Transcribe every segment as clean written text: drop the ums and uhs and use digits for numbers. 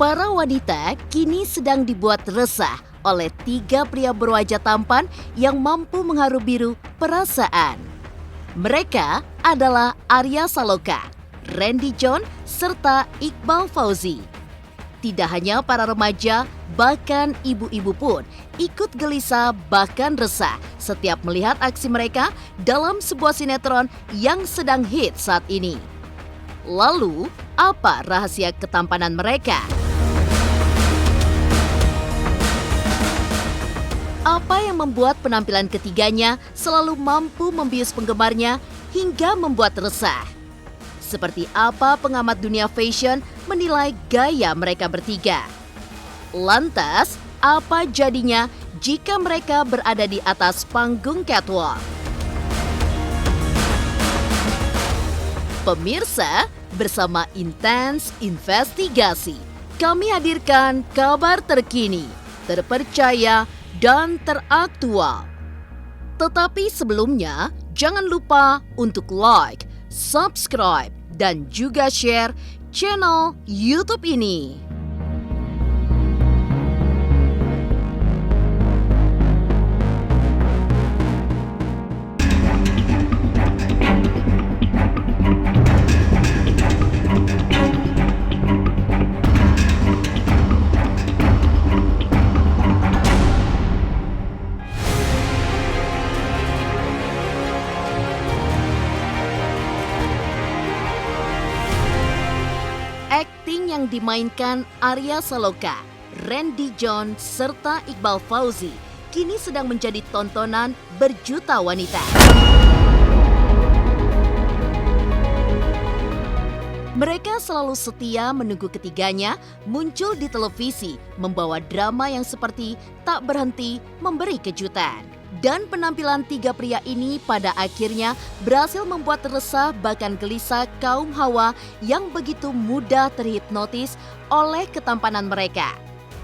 Para wanita kini sedang dibuat resah oleh 3 pria berwajah tampan yang mampu mengharu biru perasaan. Mereka adalah Arya Saloka, Randy John, serta Iqbal Fauzi. Tidak hanya para remaja, bahkan ibu-ibu pun ikut gelisah bahkan resah setiap melihat aksi mereka dalam sebuah sinetron yang sedang hit saat ini. Lalu, apa rahasia ketampanan mereka? Apa yang membuat penampilan ketiganya selalu mampu membius penggemarnya hingga membuat resah? Seperti apa pengamat dunia fashion menilai gaya mereka bertiga? Lantas, apa jadinya jika mereka berada di atas panggung catwalk? Pemirsa, bersama Intens Investigasi, kami hadirkan kabar terkini, terpercaya, dan teraktual. Tetapi sebelumnya, jangan lupa untuk like, subscribe, dan juga share channel YouTube ini. Akting yang dimainkan Arya Saloka, Randy John, serta Iqbal Fauzi kini sedang menjadi tontonan berjuta wanita. Mereka selalu setia menunggu ketiganya muncul di televisi, membawa drama yang seperti tak berhenti memberi kejutan. Dan penampilan 3 pria ini pada akhirnya berhasil membuat resah bahkan gelisah kaum hawa yang begitu mudah terhipnotis oleh ketampanan mereka.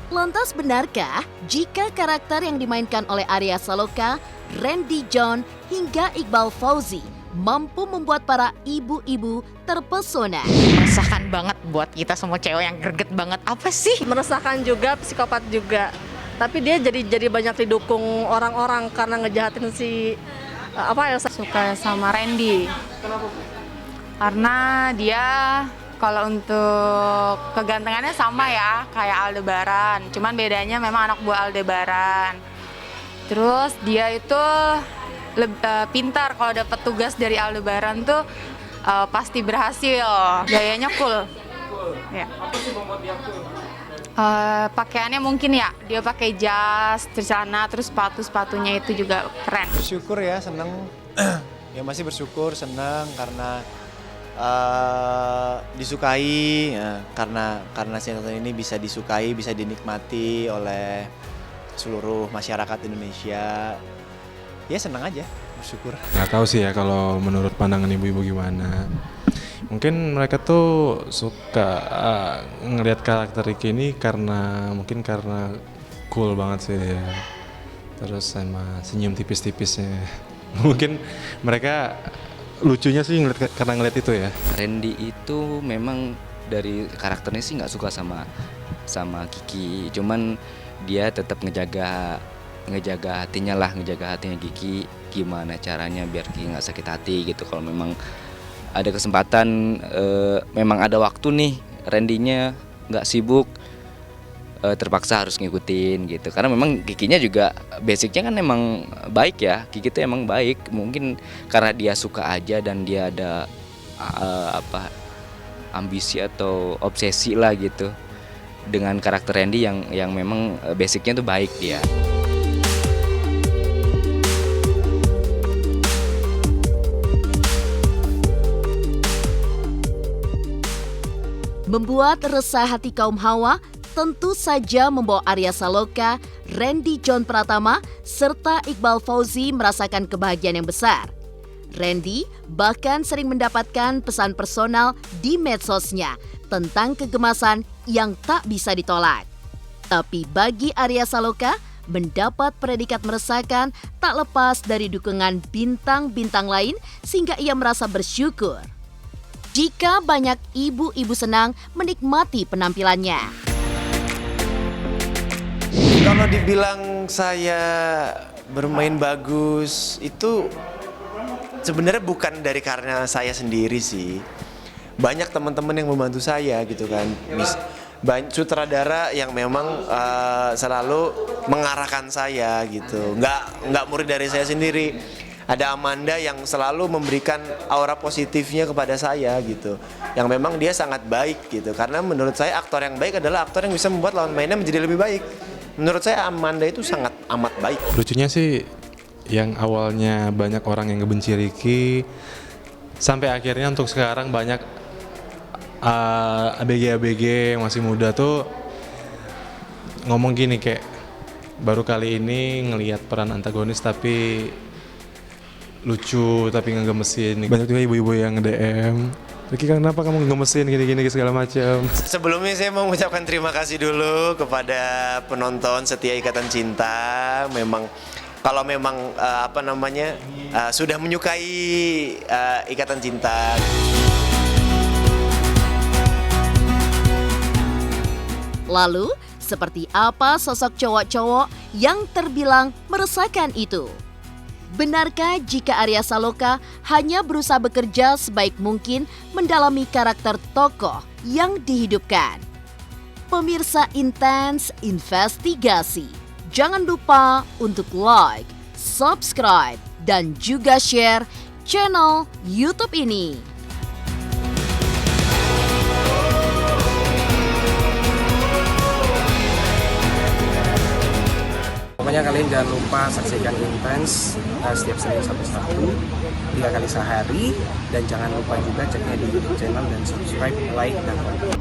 Lantas benarkah jika karakter yang dimainkan oleh Arya Saloka, Randy John, hingga Iqbal Fauzi mampu membuat para ibu-ibu terpesona? Meresahkan banget buat kita semua cewek yang greget banget. Apa sih? Meresahkan juga, psikopat juga. Tapi dia jadi banyak didukung orang-orang karena ngejahatin si Elsa. Suka sama Randy. Kenapa? Karena dia kalau untuk kegantengannya sama ya, kayak Aldebaran. Cuman bedanya memang anak buah Aldebaran. Terus dia itu pintar kalau dapat tugas dari Aldebaran tuh pasti berhasil. Gayanya cool. Ya. Apa sih membuat dia cool? Pakaiannya mungkin ya, dia pakai jas, celana, terus sepatunya itu juga keren. Bersyukur ya, seneng. Ya masih bersyukur, seneng karena disukai, ya, karena sinetron ini bisa disukai, bisa dinikmati oleh seluruh masyarakat Indonesia. Ya seneng aja, bersyukur. Nggak tahu sih ya kalau menurut pandangan ibu-ibu gimana. Mungkin mereka tuh suka ngelihat karakter Ricky ini karena cool banget sih ya. Terus sama senyum tipis-tipisnya. Mungkin mereka lucunya sih karena ngeliat itu ya. Randy itu memang dari karakternya sih nggak suka sama Kiki. Cuman dia tetap ngejaga hatinya Kiki. Gimana caranya biar Kiki nggak sakit hati gitu. Kalau memang ada kesempatan, memang ada waktu nih, Randy-nya nggak sibuk, terpaksa harus ngikutin gitu. Karena memang Kikinya juga basicnya kan emang baik ya, Kiki tuh emang baik. Mungkin karena dia suka aja dan dia ada ambisi atau obsesi lah gitu dengan karakter Randy yang memang basicnya tuh baik dia. Membuat resah hati kaum hawa tentu saja membawa Arya Saloka, Randy John Pratama, serta Iqbal Fauzi merasakan kebahagiaan yang besar. Randy bahkan sering mendapatkan pesan personal di medsosnya tentang kegemasan yang tak bisa ditolak. Tapi bagi Arya Saloka, mendapat predikat meresahkan tak lepas dari dukungan bintang-bintang lain sehingga ia merasa bersyukur jika banyak ibu-ibu senang menikmati penampilannya. Kalau dibilang saya bermain bagus itu sebenarnya bukan dari karena saya sendiri sih. Banyak teman-teman yang membantu saya gitu kan. Banyak sutradara yang memang selalu mengarahkan saya gitu. Nggak murni dari saya sendiri. Ada Amanda yang selalu memberikan aura positifnya kepada saya gitu. Yang memang dia sangat baik gitu. Karena menurut saya aktor yang baik adalah aktor yang bisa membuat lawan mainnya menjadi lebih baik. Menurut saya Amanda itu sangat amat baik. Lucunya sih yang awalnya banyak orang yang ngebenci Ricky, sampai akhirnya untuk sekarang banyak ABG yang masih muda tuh ngomong gini kayak baru kali ini ngelihat peran antagonis tapi lucu tapi ngegemesin. Banyak juga ibu-ibu yang nge-DM, Ricky kenapa kamu ngegemesin gini-gini segala macam. Sebelumnya saya mau mengucapkan terima kasih dulu kepada penonton setia Ikatan Cinta. Kalau memang sudah menyukai Ikatan Cinta. Lalu, seperti apa sosok cowok-cowok yang terbilang meresahkan itu? Benarkah jika Arya Saloka hanya berusaha bekerja sebaik mungkin mendalami karakter tokoh yang dihidupkan? Pemirsa Intens Investigasi, jangan lupa untuk like, subscribe, dan juga share channel YouTube ini. Pokoknya kalian jangan lupa saksikan Intens setiap Senin sampai Sabtu 3 kali sehari, dan jangan lupa juga ceknya di YouTube channel dan subscribe, like, dan komen.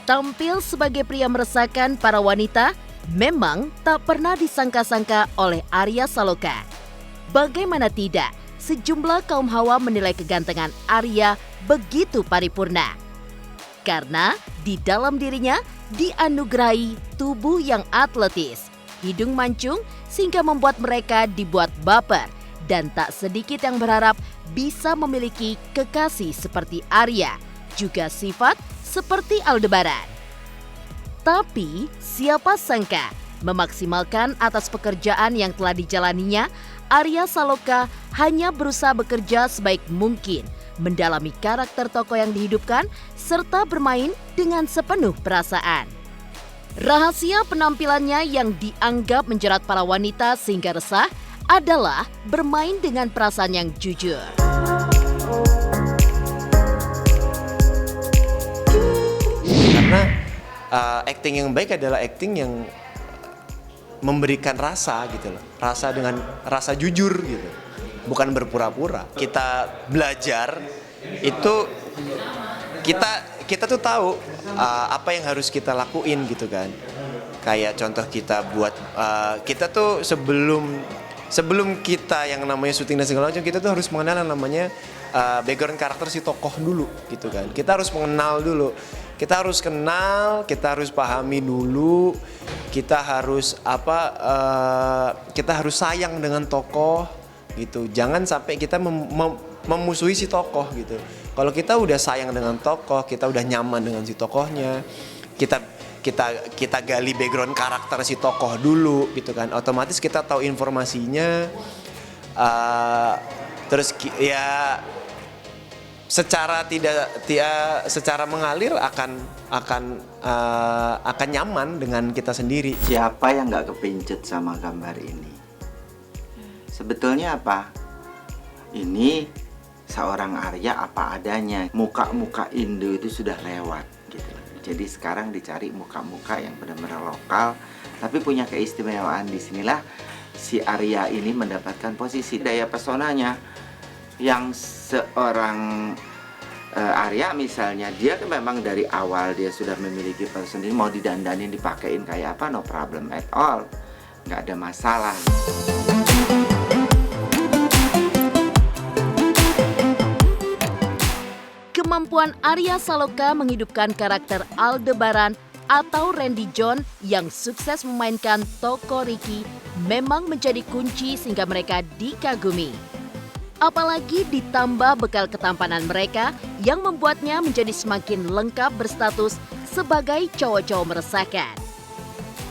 Tampil sebagai pria meresahkan para wanita memang tak pernah disangka-sangka oleh Arya Saloka. Bagaimana tidak, sejumlah kaum hawa menilai kegantengan Arya begitu paripurna. Karena di dalam dirinya dianugerahi tubuh yang atletis, hidung mancung sehingga membuat mereka dibuat baper, dan tak sedikit yang berharap bisa memiliki kekasih seperti Arya, juga sifat seperti Aldebaran. Tapi siapa sangka memaksimalkan atas pekerjaan yang telah dijalaninya, Arya Saloka hanya berusaha bekerja sebaik mungkin, mendalami karakter tokoh yang dihidupkan, serta bermain dengan sepenuh perasaan. Rahasia penampilannya yang dianggap menjerat para wanita sehingga resah adalah bermain dengan perasaan yang jujur. Karena acting yang baik adalah acting yang memberikan rasa gitu loh, rasa dengan rasa jujur gitu, bukan berpura-pura. Kita belajar itu kita tuh tahu apa yang harus kita lakuin gitu kan. Kayak contoh kita buat kita tuh sebelum kita yang namanya syuting dan segala macam, kita tuh harus mengenal yang namanya background karakter si tokoh dulu gitu kan. Kita harus mengenal dulu. Kita harus kenal, kita harus pahami dulu, kita harus kita harus sayang dengan tokoh gitu. Jangan sampai kita memusuhi si tokoh gitu. Kalau kita udah sayang dengan tokoh, kita udah nyaman dengan si tokohnya, kita gali background karakter si tokoh dulu gitu kan. Otomatis kita tahu informasinya, terus ya secara mengalir akan nyaman dengan kita sendiri. Siapa yang nggak kepincut sama gambar ini? Sebetulnya apa? Ini seorang Arya apa adanya. Muka-muka Indo itu sudah lewat gitu. Jadi sekarang dicari muka-muka yang benar-benar lokal, tapi punya keistimewaan. Disinilah si Arya ini mendapatkan posisi daya pesonanya. Yang seorang Arya misalnya, dia kan memang dari awal dia sudah memiliki person sendiri, mau didandanin dipakein kayak apa, no problem at all, nggak ada masalah. Kemampuan Arya Saloka menghidupkan karakter Aldebaran atau Randy John yang sukses memainkan tokoh Ricky memang menjadi kunci sehingga mereka dikagumi. Apalagi ditambah bekal ketampanan mereka yang membuatnya menjadi semakin lengkap berstatus sebagai cowok-cowok meresahkan.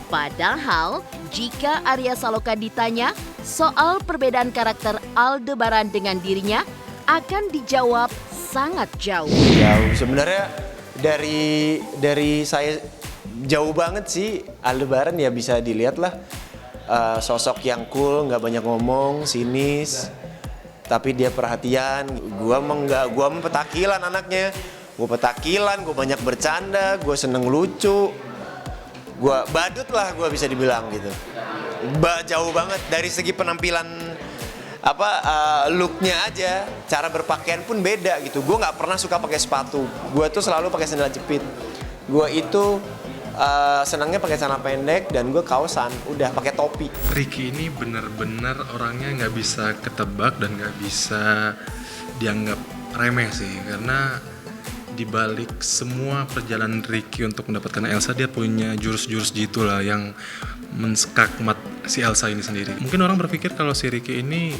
Padahal, jika Arya Saloka ditanya soal perbedaan karakter Aldebaran dengan dirinya, akan dijawab sangat jauh. Jauh, sebenarnya dari saya jauh banget sih. Aldebaran ya bisa dilihat lah, sosok yang cool, nggak banyak ngomong, sinis, tapi dia perhatian. Gua petakilan anaknya. Gue petakilan, gue banyak bercanda, gue seneng lucu. Gue badut lah, gue bisa dibilang gitu. Jauh banget dari segi penampilan, looknya aja, cara berpakaian pun beda gitu. Gue nggak pernah suka pakai sepatu. Gue tuh selalu pakai sandal jepit. Gue itu senangnya pakai celana pendek dan gue kaosan, udah pakai topi. Ricky ini benar-benar orangnya nggak bisa ketebak dan nggak bisa dianggap remeh sih, karena dibalik semua perjalanan Ricky untuk mendapatkan Elsa, dia punya jurus-jurus gitu lah yang menskakmat si Elsa ini sendiri. Mungkin orang berpikir kalau si Ricky ini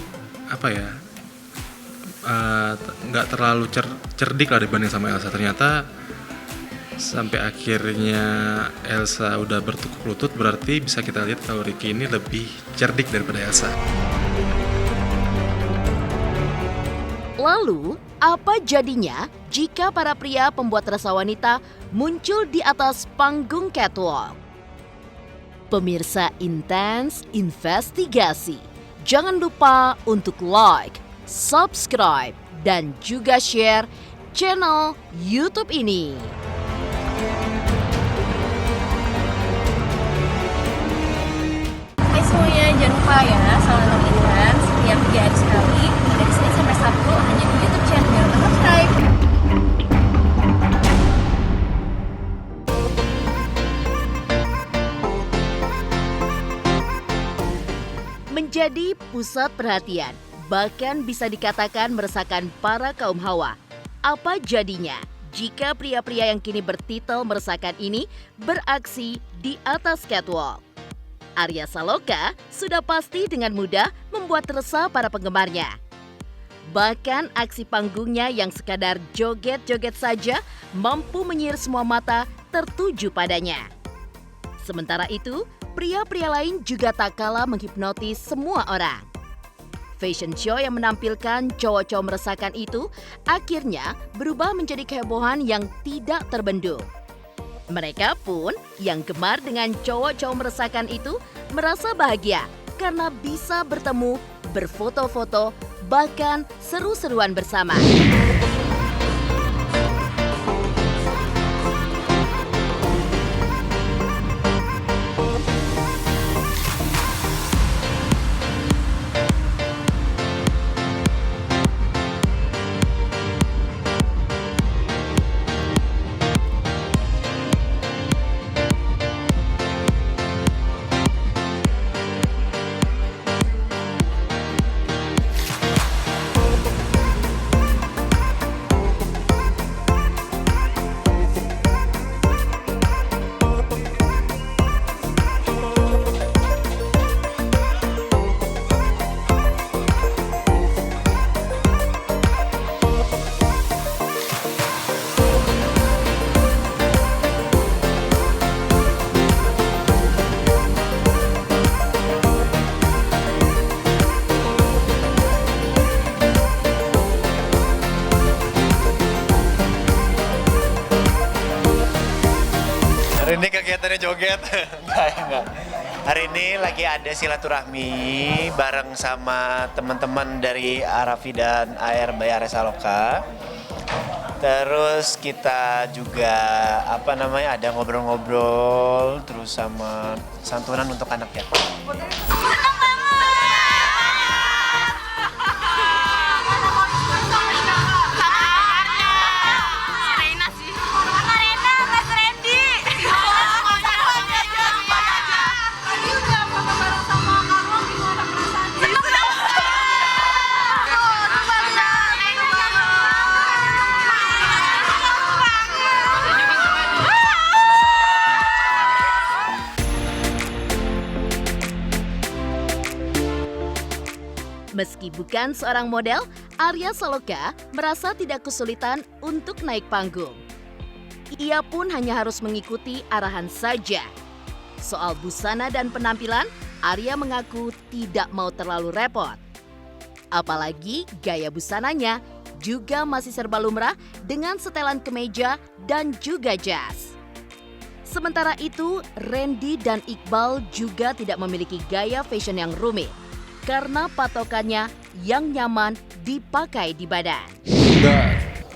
nggak terlalu cerdik lah dibanding sama Elsa. Ternyata sampai akhirnya Elsa udah bertukuk lutut, berarti bisa kita lihat kalau Ricky ini lebih cerdik daripada Elsa. Lalu, apa jadinya jika para pria pembuat rasa wanita muncul di atas panggung catwalk? Pemirsa Intens Investigasi, jangan lupa untuk like, subscribe, dan juga share channel YouTube ini. Hai semuanya, jangan lupa ya selalu nonton Intens setiap 3 hari sekali dari Senin sampai Sabtu hanya di YouTube channel. Jangan lupa subscribe. Menjadi pusat perhatian, bahkan bisa dikatakan meresahkan para kaum hawa. Apa jadinya jika pria-pria yang kini bertitel meresahkan ini beraksi di atas catwalk? Arya Saloka sudah pasti dengan mudah membuat resah para penggemarnya. Bahkan aksi panggungnya yang sekadar joget-joget saja mampu menyihir semua mata tertuju padanya. Sementara itu, pria-pria lain juga tak kalah menghipnotis semua orang. Fashion show yang menampilkan cowok-cowok meresahkan itu akhirnya berubah menjadi kehebohan yang tidak terbendung. Mereka pun yang gemar dengan cowok-cowok meresahkan itu merasa bahagia karena bisa bertemu, berfoto-foto, bahkan seru-seruan bersama. Hari ini kegiatannya joget. Enggak. Hari ini lagi ada silaturahmi bareng sama teman-teman dari Arafi dan AR by Arya Saloka. Terus kita juga ada ngobrol-ngobrol terus sama santunan untuk anak yatim. Meski bukan seorang model, Arya Saloka merasa tidak kesulitan untuk naik panggung. Ia pun hanya harus mengikuti arahan saja. Soal busana dan penampilan, Arya mengaku tidak mau terlalu repot. Apalagi gaya busananya juga masih serba lumrah dengan setelan kemeja dan juga jas. Sementara itu, Randy dan Iqbal juga tidak memiliki gaya fashion yang rumit karena patokannya yang nyaman dipakai di badan. Nggak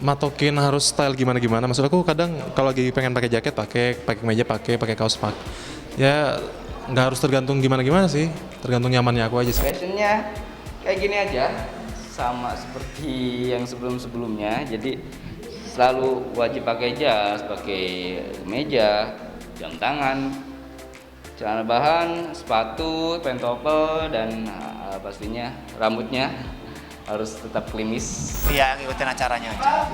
matokin harus style gimana-gimana. Maksud aku kadang kalau lagi pengen pakai jaket pakai kemeja pakai kaos pakai. Ya nggak harus tergantung gimana-gimana sih. Tergantung nyamannya aku aja sih. Fashionnya kayak gini aja, sama seperti yang sebelum-sebelumnya. Jadi selalu wajib pakai jas, pakai kemeja, jam tangan, celana bahan, sepatu, pentopel, dan pastinya rambutnya harus tetap klimis. Iya, ngikutin acaranya aja.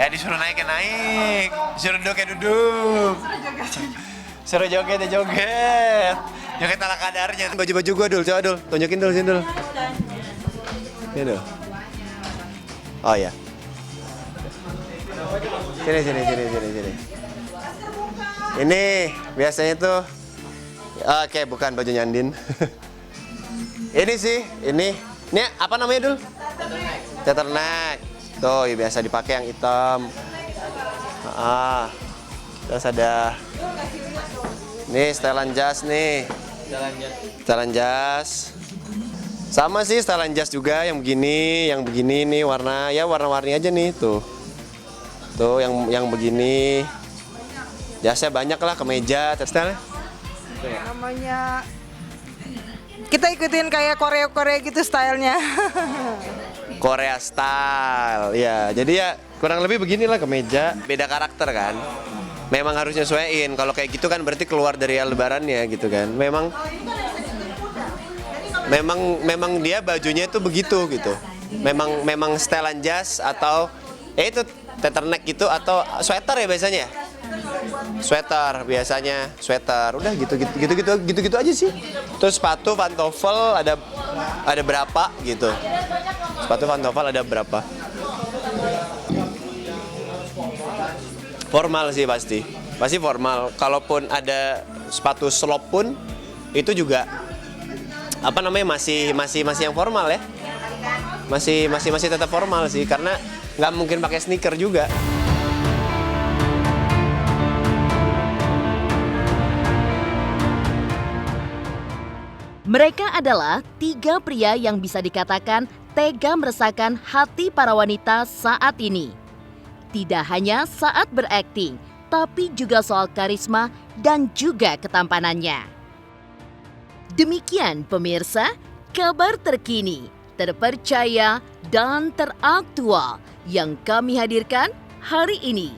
Ya disuruh naik ya naik, disuruh duduk ya duduk. Suruh joget ya joget. Joget ala kadarnya. Baju-baju gua dul, coba dul, tunjukin dul sini dul. Ini dul. Oh ya. Sini. Ini biasanya tuh, oke bukan baju nyandin. Ini sih, ini apa namanya dul? Turtleneck. Tuh, ya biasa dipakai yang hitam. Terus ada, nih setelan jas nih. Setelan jas. Sama sih setelan jas juga yang begini nih warna-warni aja nih tuh. Tuh yang begini. Jasnya banyak lah, kemeja, style. Namanya kita ikutin kayak Korea gitu stylenya. Korea style, ya. Jadi ya kurang lebih beginilah kemeja. Beda karakter kan. Memang harus nyesuaiin. Kalau kayak gitu kan berarti keluar dari lebarannya gitu kan. Memang dia bajunya itu begitu gitu. Memang setelan jas atau itu turtleneck gitu atau sweater ya biasanya. Sweater biasanya, sweater. Udah gitu aja sih. Terus sepatu pantofel ada berapa gitu. Sepatu pantofel ada berapa. Formal sih pasti formal. Kalaupun ada sepatu slop pun itu juga masih yang formal ya. Masih tetap formal sih karena nggak mungkin pakai sneaker juga. Mereka adalah 3 pria yang bisa dikatakan tega meresahkan hati para wanita saat ini. Tidak hanya saat berakting, tapi juga soal karisma dan juga ketampanannya. Demikian pemirsa, kabar terkini, terpercaya, dan teraktual yang kami hadirkan hari ini.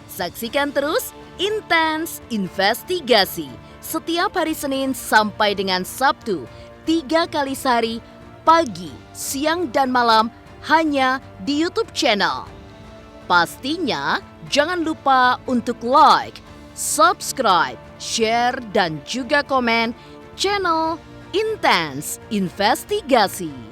Saksikan terus Intens Investigasi setiap hari Senin sampai dengan Sabtu, 3 kali sehari, pagi, siang, dan malam hanya di YouTube channel. Pastinya jangan lupa untuk like, subscribe, share, dan juga komen channel Intens Investigasi.